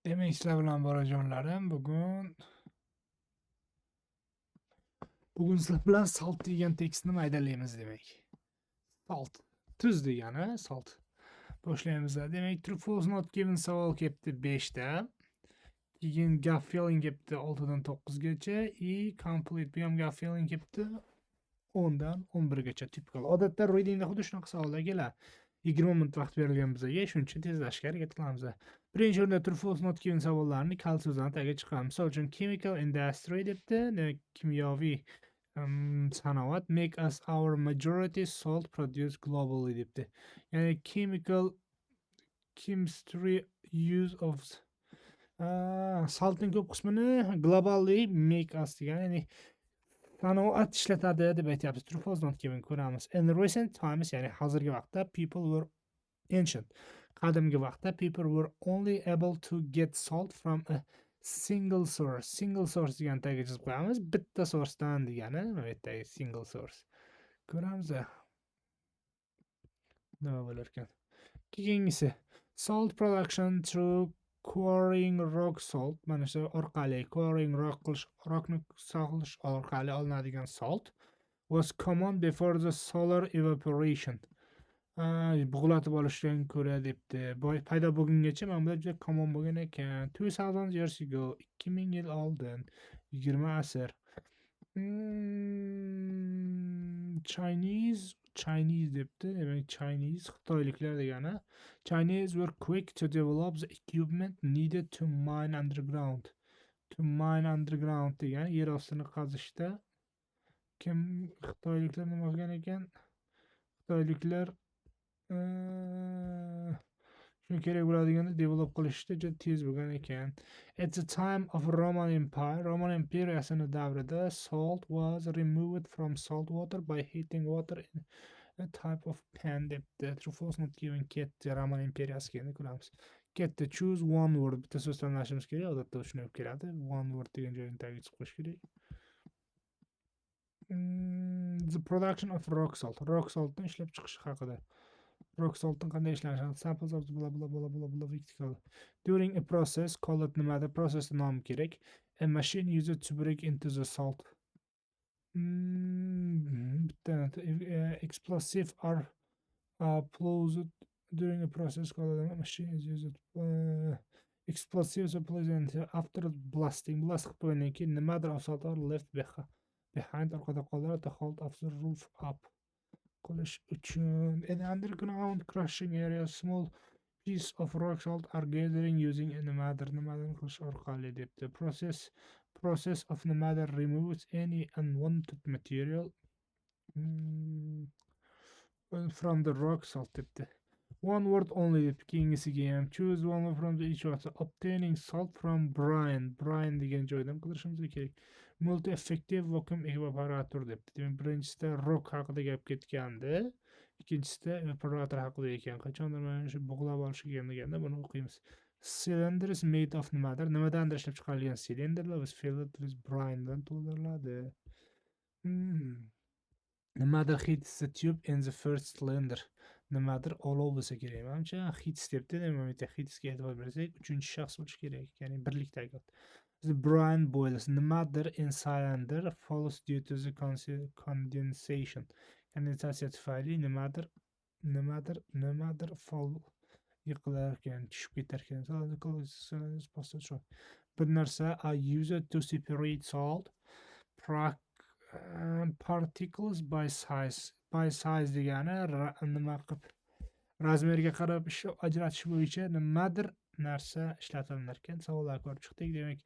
Demek sizlar bilan bolajonlarim, bugun sizlar bilan salt degan tekstni maydalaymiz demak. Salt. Tuz degani salt. Boshlaymiz. Demak, true false not given savol kelibdi 5 ta. Keyin gap filling kelibdi 6 dan 9 gacha. Complete bu ham gap filling kelibdi 10 dan 11 gacha tipikal. Odatda readingda xuddi shunaqa savollar keladi. 20 minut vaqt berilgan bizga, shuning uchun tezlashga harakat qilamiz. Birinchi o'rinda true false not given savollarini kal so'zdan tagiga chiqaramiz. Misol uchun chemical industry debdi, kimyoviy sanoat make us our majority salt produce globally debdi. Ya'ni chemistry use of saltning ko'p qismini globally make us degani, ya'ni sanoat ishlatadi deb aytyapmiz. True false not given ko'ramiz. In recent times, ya'ni hozirgi vaqtda people were ancient. Qadimgi vaqtda people were only able to get salt from a single source. Single source degan tagiga chizib qo'yamiz. Bitta sourcedan degani, bu yerdagi single source. Ko'ramiz. Nima bo'lar ekan? Keyingisi salt production through quarrying rock salt. Mana shu orqali quarrying rockni sog'lish orqali olinadigan salt was common before the solar evaporation. Bug'latib olishdan ko'ra debdi. Paydo bo'lgungacha mana bular juda common bo'lgan ekan. 2000 years ago, 2000 yil oldin, 20 asr. Chinese debdi. Demak, Chinese Xitoyliklar degani. Chinese were quick to develop the equipment needed to mine underground. To mine underground degani yer ostini qazishda. Kim Xitoyliklar nima qilgan ekan? Xitoyliklar shuni kerak bo'ladiganda develop qilishda juda tez bo'lgan ekan. At the time of Roman Empire, Roman imperiyasini davrida salt was removed from salt water by heating water in a type of pan debdi. True false not given ketdi. Roman imperiyasiga endi ko'ramiz. Ketdi. Choose one word. Bitta so'z tanlashimiz kerak. Odatda shuni olib keladi. One word degan joyini tagiga chiqib qo'yish kerak. The production of rock salt. Rock saltni ishlab chiqish haqida. Rock saltning qanday ishlanishi. Samples of blah blah blah blah blah vertical. During a process, call it nimada process nomi kerak. A machine used to break into the salt. Explosive are plowed during a process called a machine is used. Explosives are placed after blasting. Blast qilib qo'ygandan keyin nimadir of salt are left behind orqada qoladi to hold of the roof up. Qilish uchun an underground crushing area small piece of rock salt are gathering using nimadir qilish orqali debdi. Process of nimadir removes any unwanted material from the rock salt debdi. One word only deb keyingisiga ham choose one word from each word. Obtaining salt from brine degan joydan qilishimiz kerak. Multi-effective vacuum evaporator debdi. Demak, birinchisida rock haqida gap ketgandi, ikkinchisida evaporator haqida ekan. Qachondir mana shu bug'lab olish deganda buni o'qiymiz. Cylinder is made of nimadandir ishlab chiqarilgan cylinderlar was filled with brine dan to'ldiriladi. Nimadir heats the tube in the first cylinder. Nimadir olov bo'lsa kerak. Menimcha heats debdi. Demak, heatsga e'tibor bersak, uchinchi shaxs bo'lishi kerak, ya'ni birlikdagi. The brine boils. Nimadir in cylinder falls due to the condensation. Kondensatsiya tufayli nimadir fall yiqilar ekan, tushib ketar ekan. Bir narsa are used to separate salt particles by size. By size degani nima qilib razmeriga qarab ajratish bo'yicha nimadir narsa ishlatilar ekan. Savollar ko'rib chiqdik. Demak,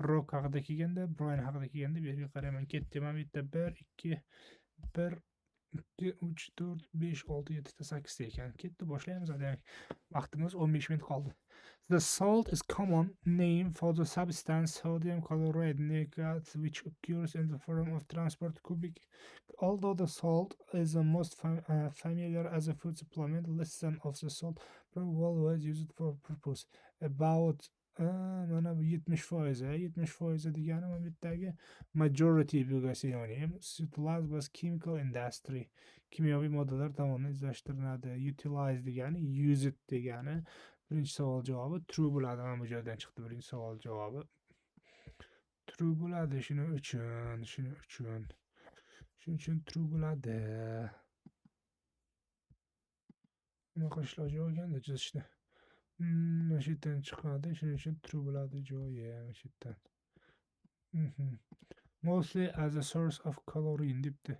rock haqida kelganda, brine haqida kelganda bu yerga qarayman. Ketdi. Mana bu yerda 1 2 3 4 5 6 7 8 ta ekan. Ketdi, boshlaymiz. Demak, vaqtimiz 15 minut qoldi. The salt is common name for the substance sodium chloride nitrate which occurs in the form of transport cubic. Although the salt is the most familiar as a food supplement, less than of the salt probably was used for purpose. About mana bu 70% degani mana bu yerdagi majority bo'lgan sinonim. Utilize was chemical industry. Kimyoviy moddalar tomonidan izlashtiriladi. Utilize degani use it degani. Birinchi savol javobi true bo'ladi. Mana bu joydan chiqdi birinchi savol javobi. True bo'ladi shuning uchun true bo'ladi. Nima qilish iloji bo'lganda chizishni. Mana shu yerdan chiqadi, shuning uchun true bo'ladi joyi mana shu yerdan. Mostly as a source of chlorine debdi.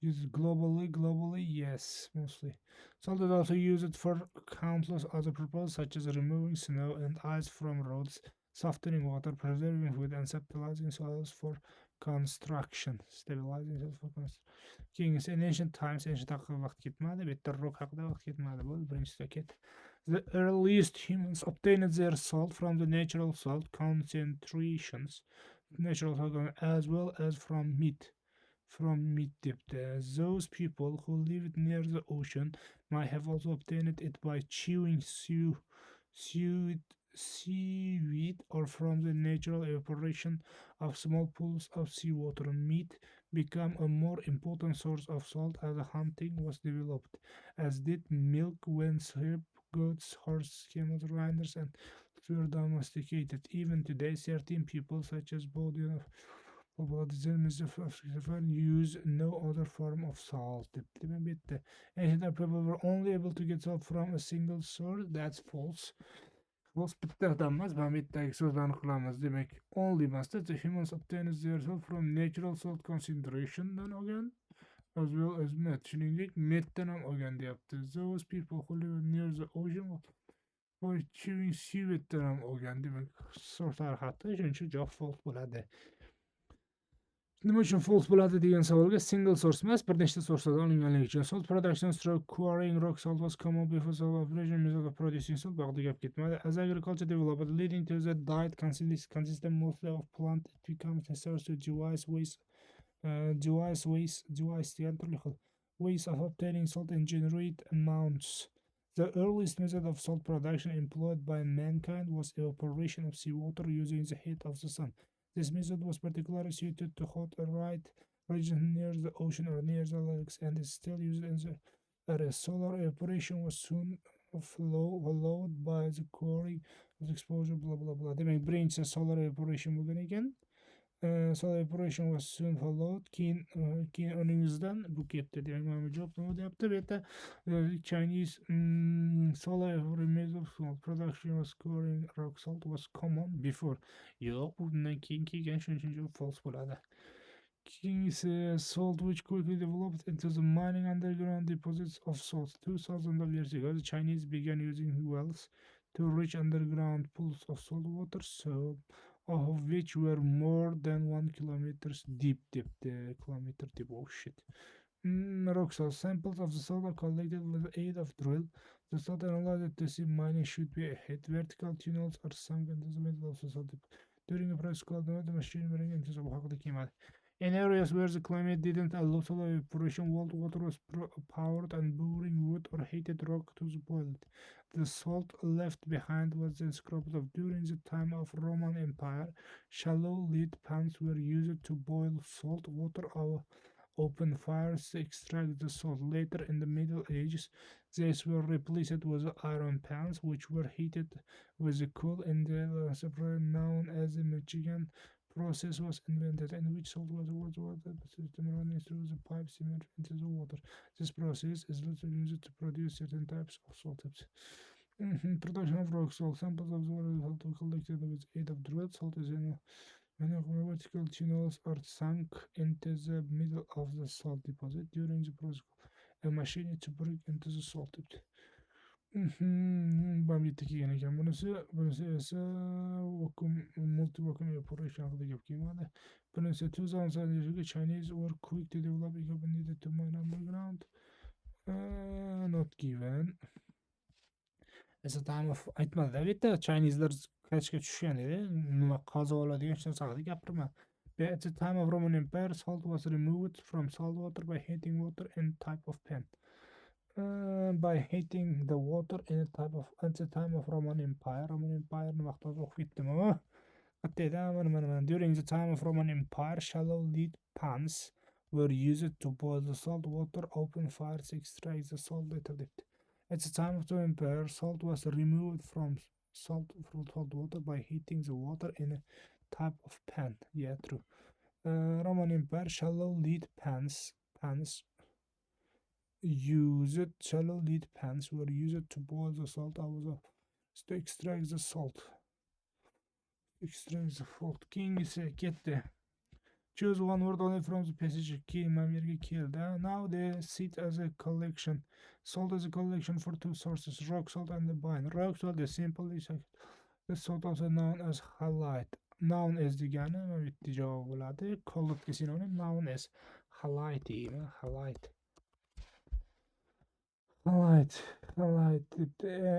Used globally, yes, mostly. Salt is also used for countless other purposes, such as removing snow and ice from roads, softening water, preserving food, and stabilizing soils for construction. Kings in ancient times, ancient vaqt ketmadi, bitta rock haqida vaqt ketmadi. Bu birinchisi ket. The earliest humans obtained their salt from the natural salt concentrations, as well as from meat. Depth. Those people who lived near the ocean might have also obtained it by chewing seaweed or from the natural evaporation of small pools of seawater. Meat became a more important source of salt as hunting was developed, as did milk when sheep, goats, horses, camels, reindeers, and were domesticated. Even today, certain people, such as Bodian use no other form of salt. Ancient people were only able to get salt from a single source. That's false. Bittadanmas, mana bu yerdagi so'zlarni qilamiz. Demak, only emasda, the humans obtained their salt from natural salt concentrationdan olgan, as well as meat. Shuningdek, meatdan ham olgan deyapti. Those people who live near the ocean by chewing seaweeddan ham olgan. Demak, so'zlar xato, shuning uchun javob false bo'ladi. Nima uchun false bo'ladi degan savolga single source emas, bir nechta sourcelardan olinganligi uchun. Salt production through quarrying rock salt was common before salt operation method of producing salt. Bu haqida gap ketmadi. As agriculture developed, leading to the diet consisted mostly of plant, it becomes necessary to devise ways of obtaining salt in generate amounts. The earliest method of salt production employed by mankind was evaporation of seawater using the heat of the sun. This method was particularly suited to hot regions near the ocean or near the lakes, and is still used in the area. Solar evaporation was soon followed by the quarrying of exposure, blah blah blah. Demek birinchisi solar evaporation bo'lgan ekan. Solar evaporation was soon followed. Keyin o'ningizdan bu ketdi. Demak, mana bu javob nima deyapti? Bu yerda Chinese solar evaporation salt production was quarrying rock salt was common before. Yo'q, bundan keyin kelgan, shuning uchun javob false bo'ladi. King says salt which quickly developed into the mining underground deposits of salt. 2000 years ago, the Chinese began using wells to reach underground pools of salt water, so of which were more than 1 kilometer deep. Oh shit. Rock salt samples of the salt are collected with the aid of drill. The salt analyzed to see mining should be ahead. Vertical tunnels are sunk into the middle of the salt during a process called the machine running into the in areas where the climate didn't allow solar evaporation, water was powered and boring wood or heated rock to boil it. The salt left behind was then scrubbed off. During the time of Roman Empire, shallow lead pans were used to boil salt water or open fires to extract the salt. Later in the Middle Ages, these were replaced with iron pans, which were heated with coal in the separate known as the Michigan process was invented, in which salt water system running through the pipe simmered into the water. This process is later used to produce certain types of salt tips. Production of rock salt. Samples of the water salt were collected with the aid of drill. Salt is in many vertical tunnels are sunk into the middle of the salt deposit. During the process, a machine to break into the salt tip. Bunisi esa multi-vacuum evaporation haqida gap kelmadi. Bunisi 2000 years ago, Chinese were quick to develop equipment needed to mine underground. Not given. It's a time of aytmadi. Bu yerda Chinese'lar kashga tushgan edi. Nima qazib oladigan narsa haqida gapirma. At the time of Roman Empire, salt was removed from salt water by heating water in type of pan. By heating the water in a type of at the time of Roman Empire. During the time of Roman Empire, shallow lead pans were used to boil the salt water, open fires, extract the salt later depth. At the time of the empire, salt was removed from salt water by heating the water in a type of pan. Yeah, true. Roman Empire shallow lead pans were used to boil the salt out of to extract the salt. Extract the salt. King is get there. Choose one word only from the passage. Killed. Now they sit as a collection. Salt is a collection for two sources: rock salt and the brine. Rock salt is simply the salt also known as halite. Known as دیگه ما جواب ولاده کلت کسی known as halite. Halite.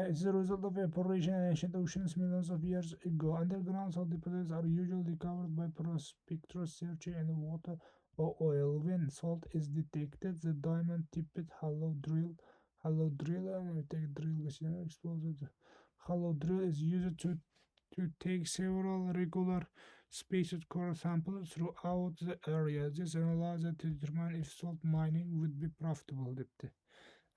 It's the result of evaporation in ancient oceans millions of years ago. Underground salt deposits are usually covered by prospectors searching in water or oil. When salt is detected, the diamond-tipped hollow drill is used to take several regular spaced core samples throughout the area. This analyzes to determine if salt mining would be profitable.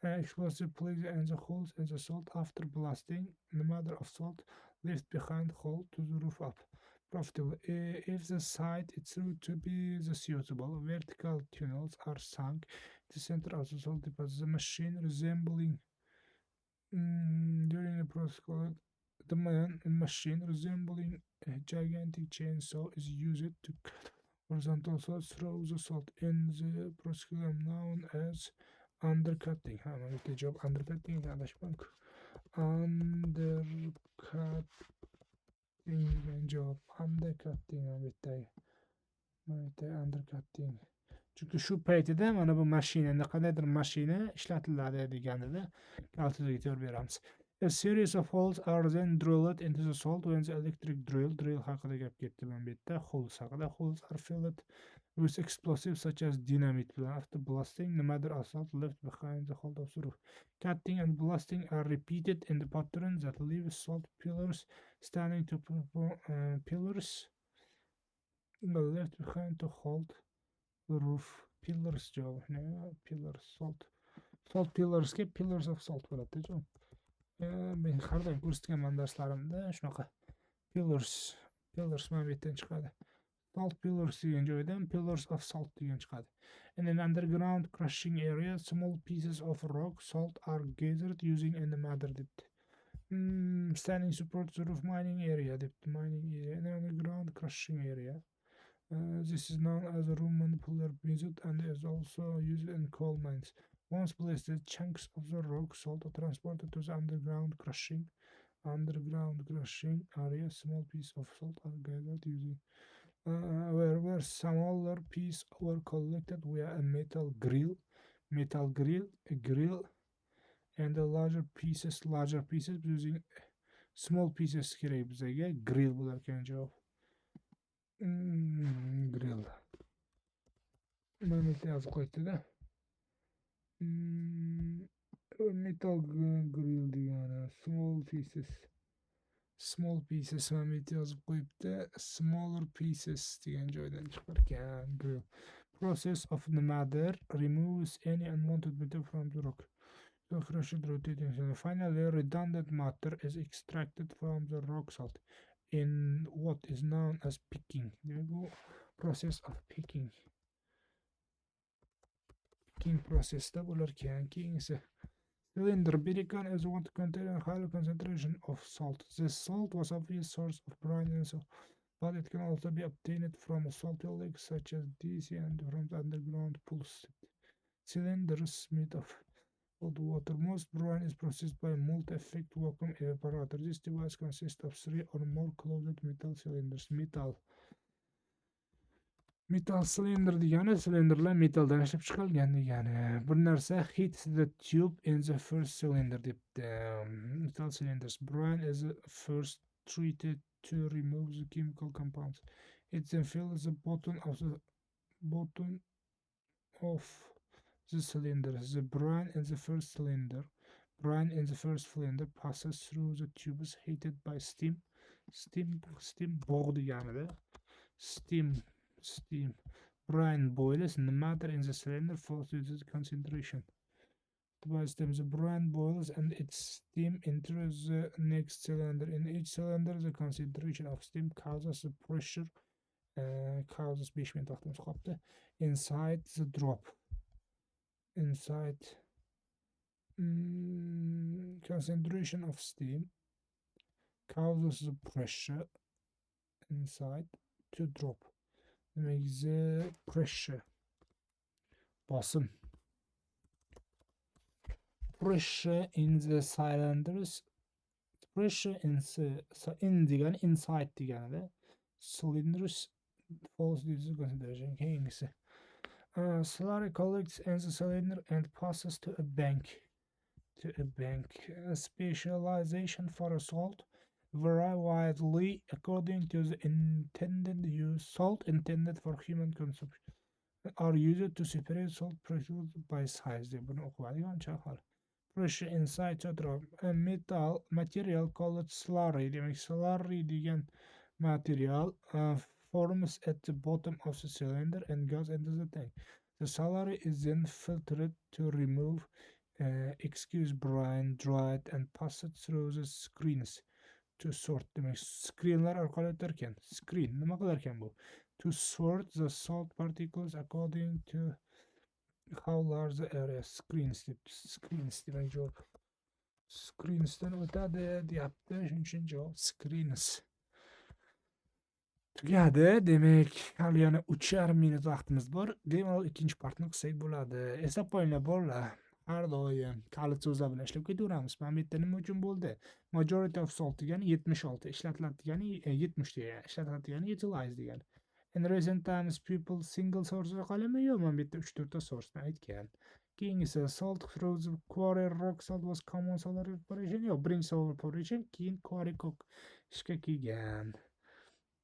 Explosive plugs and the holes in the salt after blasting. The matter of salt left behind hole to the roof up. Profitable. If the site is thought to be the suitable, vertical tunnels are sunk in the center of the salt deposit. The machine resembling during the process the machine resembling a gigantic chainsaw is used to cut horizontal salt through the salt in the process known as undercutting. عملت job undercutting علاش بنك undercutting job undercutting عملت undercutting çünkü şu paytida mana bu mashinani qandaydir mashina ishlatiladi deganida kalkulyator beramiz. A series of holes are then drilled into the salt when the electric drill haqida gap ketdi mana bu yerda holes haqida. Holes are filled with explosives such as dynamite. After blasting, the mother of salt left behind the hold of the roof. Cutting and blasting are repeated in the pattern that leaves salt pillars standing to pillars left behind to hold the roof. Pillars job. Pillars salt pillars pillars of salt bo'ladi job. Men har doim ko'rsatganman darslarimda shunaqa pillars mana bu yerdan chiqadi. Salt pillars degan joydan pillars of salt degan chiqadi. In an underground crushing area, small pieces of rock salt are gathered using a mother depth. Standing support the roof mining area depth. Mining area in an underground crushing area. This is known as a room manipular method and is also used in coal mines. Once placed, chunks of the rock salt are transported to the underground crushing area. Small pieces of salt are gathered using where smaller pieces were collected via a metal grill, a grill, and the larger pieces using small pieces kerak bizga grill bo'larkan javob. Grill. Mana bitta yozib qo'yibdi-da. Metal grill degani small pieces mana bu yerda yozib qo'yibdi. Smaller pieces degan joydan chiqarkan grill. Process of the mother removes any unwanted matter from the rock. The crushed rotating. Finally, redundant matter is extracted from the rock salt in what is known as picking. The process of picking. Picking process da bo'larkan. Keyin esa cylinder berican is one containing a high concentration of salt. This salt was a obvious source of brine and salt, but it can also be obtained from salty lakes such as DC and from the underground pools. Cylinders made of cold water. Most brine is processed by multi-effect vacuum evaporator. This device consists of 3 or more closed metal cylinders. Metal cylinder degani cylinderlar metaldan ishlab chiqilgan degani. Bir narsa heats the tube in the first cylinder debdi. Metal cylinders. Brine is first treated to remove the chemical compounds. It then fills the bottom of the cylinder. The brine in the first cylinder passes through the tubes heated by steam bog deganida. Steam. Brine boils and the matter in the cylinder falls to the concentration. by steam. The brine boils and its steam enters the next cylinder. In each cylinder, the concentration of steam causes the pressure, causes 5 minut vaqtimiz qolibdi. Inside the drop. Inside concentration of steam causes the pressure inside to drop. Makes the pressure. Bosim. Pressure in the cylinders. Pressure in degani inside degani cylinders falls due to concentration. Keyingisi. Slurry collects in the cylinder and passes to a bank. A specialization for a salt vary widely according to the intended use. Salt intended for human consumption are used to separate salt produced by size. Pressure inside to drop a material called slurry. Slurry degan material forms at the bottom of the cylinder and goes into the tank. The slurry is then filtered to remove excess brine, dried and passed through the screens to sort. Screenlar orqali o'tarkan. Screen nima qilarkan bu? To sort the salt particles according to how large the area. Screens demak javob. Screensdan o'tadi deyapti. Shuning uchun javob screens. Tugadi. Demak, hali yana 3,5 minut vaqtimiz bor. Demak, ikkinchi partni qilsak bo'ladi. Eslab qo'yinglar bolalar. Har doim kalit so'zlar bilan ishlab ketaveramiz. Mana bu yerda nima uchun bo'ldi? Majority of salt degani 76, ishlatiladi degani 70 degani, ishlatiladi degani utilize degani. In recent times people single source orqalimi? Yo'q, mana bu yerda 3-4 ta source aytgan. Keyingisi salt through the quarry rock salt was common solar evaporation. Yo'q, birinchi solar evaporation, keyin quarry coke ishga kelgan.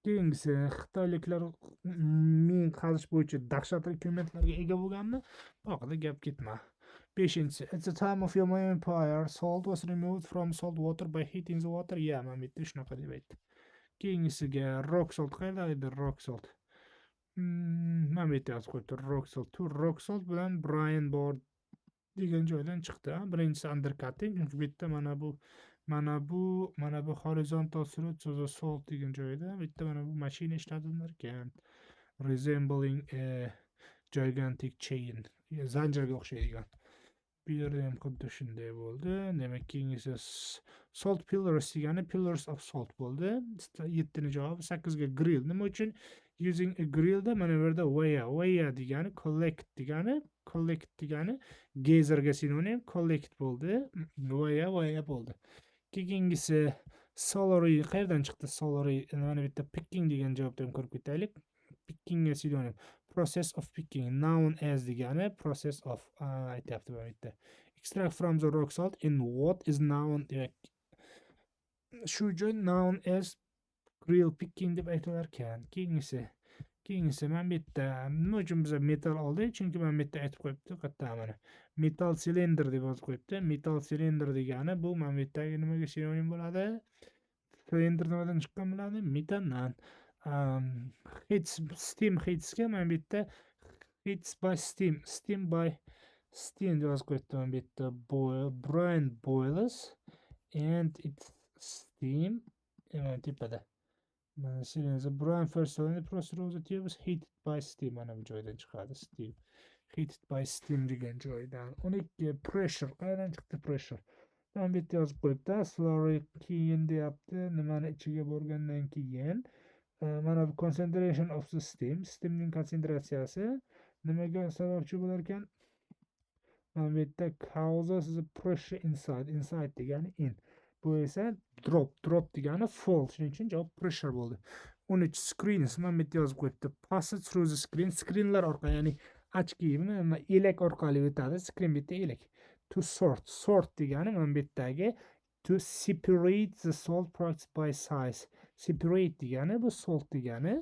Keyingisi xitoyliklar min qazish bo'yicha dahshatli imkoniyatlarga ega bo'lganmi? Bu haqida gap ketma. 5. At the time of Roman Empire, salt was removed from salt water by heating the water. Yeah, mana bu yerda shunaqa deb aytdi. Keyingisiga rock salt qayerda edi? Rock salt. Mana bu yerda yozib qo'yibdi. Rock salt. Rock salt bilan brine bor degan joydan chiqdi. Birinchisi undercutting. Chunki bu yerda mana bu horizontal surut so'zi salt degan joyda. Bu yerda mana bu mashina ishlatilar ekan. Resembling a gigantic chain. Zanjirga o'xshaydigan. Bu yerda ham xuddi shunday bo'ldi. Demak, keyingisi salt pillars degani pillars of salt bo'ldi. 7 javobi. 8 ga grill. Nima uchun using a grill da mana bu yerda weigh degani collect degani geyzerga sinonim collect bo'ldi. Weigh bo'ldi. Keyingisi salary qayerdan chiqdi? Salary mana bu yerda picking degan javobni ham ko'rib ketaylik. Picking ga sinonim process of picking, noun as degani process of aytyapti bu yerda. Extract from the rock salt in what is noun demak. Shu joy noun as grill picking deb aytilar ekan. Keyingisi mana bu yerda nima uchun biz metal oldik? Chunki mana bu yerda aytib qo'yibdi, qayerda mana. Metal cylinder deb yozib qo'yibdi. Metal cylinder degani bu mana bu yerdagi nimaga sinonim bo'ladi? Cylinder nimadan chiqqan bo'ladi? Metandan. Steam heatsga mana bu yerda heats by steam deb yozib qo'yibdi. Mana bu yerda brine boils and its steam tepada. The brine first cylinder process through the tubes heated by steam. Mana bu joydan chiqadi steam. Heated by steam degan joydan. 12 pressure. Qayerdan chiqdi pressure? Mana bu yerda yozib qo'yibdi. Slurry keyin deyapti. Nimani ichiga borgandan keyin mana bu concentration of the steamning konsentratsiyasi nimaga sababchi bo'lar ekan? Mana bu yerda causes the pressure inside degani in. Bu esa drop degani fall. Shuning uchun javob pressure bo'ldi. 13 screens mana bu yerda yozib qo'yibdi. Pass through the screenlar orqali, ya'ni ochkimi, elak orqali o'tadi. Screen bitta elak. To sort degani mana bu yerdagi to separate the salt products by size. Separate degani bu salt degani.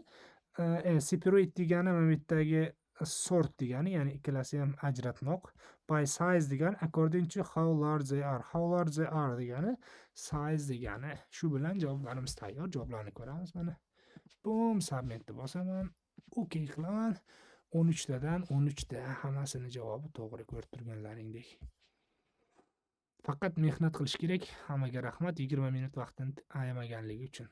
Separate degani mana bu yerdagi sort degani, ya'ni ikkalasi ham ajratmoq. By size degani according to how large they are. How large they are degani size degani. Shu bilan javoblarimiz tayyor. Javoblarni ko'ramiz mana. Boom, submitni bosaman. OK qilaman. 13 tadan 13 ta hammasini javobi to'g'ri ko'rib turganlaringdek. Faqat mehnat qilish kerak. Hammaga rahmat 20 minut vaqtini ayamaganligi uchun.